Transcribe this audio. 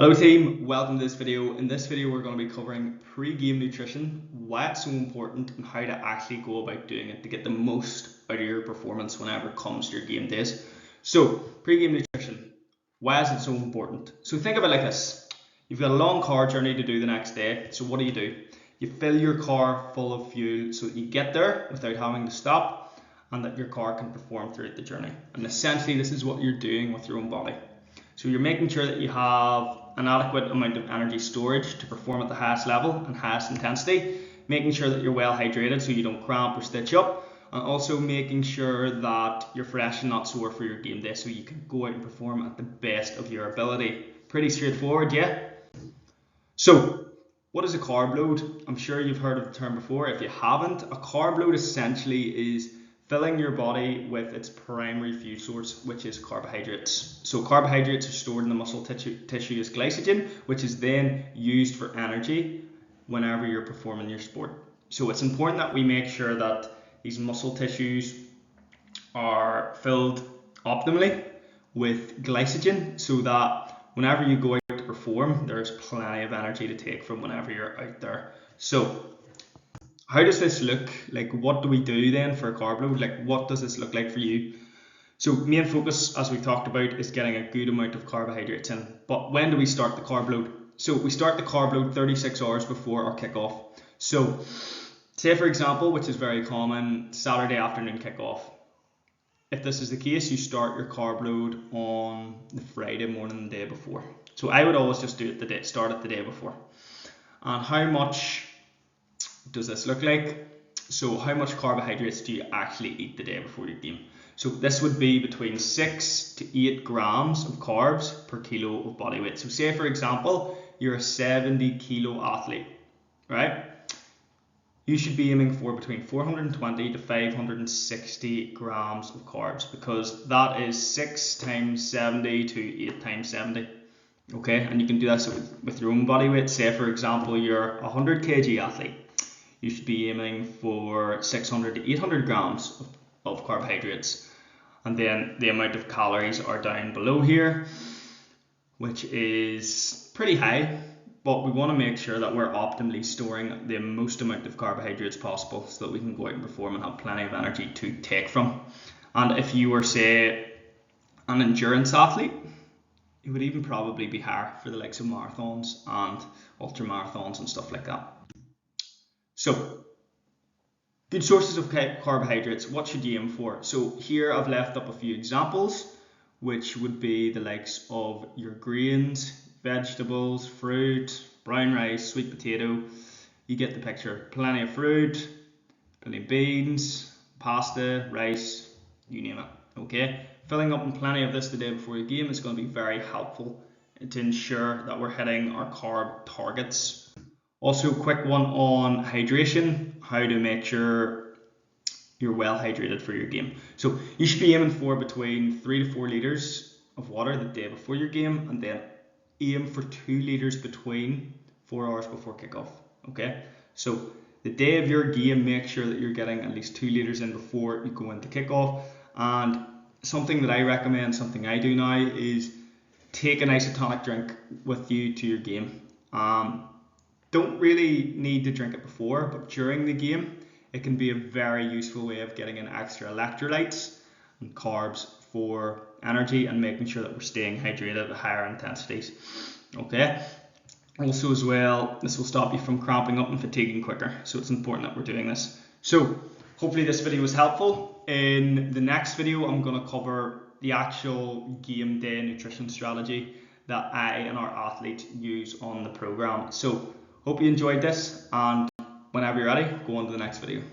Hello team, welcome to this video. In this video we're going to be covering pre-game nutrition, why it's so important and how to actually go about doing it to get the most out of your performance whenever it comes to your game days. So pre-game nutrition, why is it so important? So think of it like this. You've got a long car journey to do the next day, so what do? You fill your car full of fuel so that you get there without having to stop and that your car can perform throughout the journey. And essentially this is what you're doing with your own body. So you're making sure that you have an adequate amount of energy storage to perform at the highest level and highest intensity, making sure that you're well hydrated so you don't cramp or stitch up, and also making sure that you're fresh and not sore for your game day so you can go out and perform at the best of your ability. Pretty straightforward, yeah? So what is a carb load? I'm sure you've heard of the term before. If you haven't, a carb load essentially is filling your body with its primary fuel source, which is carbohydrates. So carbohydrates are stored in the muscle tissue as glycogen, which is then used for energy whenever you're performing your sport. So it's important that we make sure that these muscle tissues are filled optimally with glycogen so that whenever you go out to perform, there's plenty of energy to take from whenever you're out there. So how does this look? Like, what do we do then for a carb load? Like, what does this look like for you? So main focus, as we talked about, is getting a good amount of carbohydrates in. But when do we start the carb load? So we start the carb load 36 hours before our kickoff. So say, for example, which is very common, Saturday afternoon kickoff. If this is the case, you start your carb load on the Friday morning the day before. So I would always just do it start it the day before. And how much does this look like? So how much carbohydrates do you actually eat the day before your game? So this would be between 6 to 8 grams of carbs per kilo of body weight. So say, for example, you're a 70 kilo athlete, right? You should be aiming for between 420 to 560 grams of carbs, because that is 6 times 70 to 8 times 70. Okay, and you can do that with your own body weight. Say, for example, you're a 100 kg athlete. You should be aiming for 600 to 800 grams of carbohydrates. And then the amount of calories are down below here, which is pretty high, but we want to make sure that we're optimally storing the most amount of carbohydrates possible so that we can go out and perform and have plenty of energy to take from. And if you were, say, an endurance athlete, it would even probably be higher for the likes of marathons and ultra marathons and stuff like that. So, good sources of carbohydrates, what should you aim for? So here I've left up a few examples, which would be the likes of your grains, vegetables, fruit, brown rice, sweet potato. You get the picture. Plenty of fruit, plenty of beans, pasta, rice, you name it. Okay, filling up on plenty of this the day before your game is going to be very helpful to ensure that we're hitting our carb targets. Also, quick one on hydration, how to make sure you're well hydrated for your game. So you should be aiming for between 3 to 4 litres of water the day before your game, and then aim for 2 litres between 4 hours before kickoff. Okay, so the day of your game, make sure that you're getting at least 2 litres in before you go into kickoff. And something that I recommend, something I do now, is take an isotonic drink with you to your game. Don't really need to drink it before, but during the game, it can be a very useful way of getting in extra electrolytes and carbs for energy and making sure that we're staying hydrated at higher intensities. Okay. Also as well, this will stop you from cramping up and fatiguing quicker. So it's important that we're doing this. So hopefully this video was helpful. In the next video, I'm going to cover the actual game day nutrition strategy that I and our athletes use on the program. So hope you enjoyed this, and whenever you're ready, go on to the next video.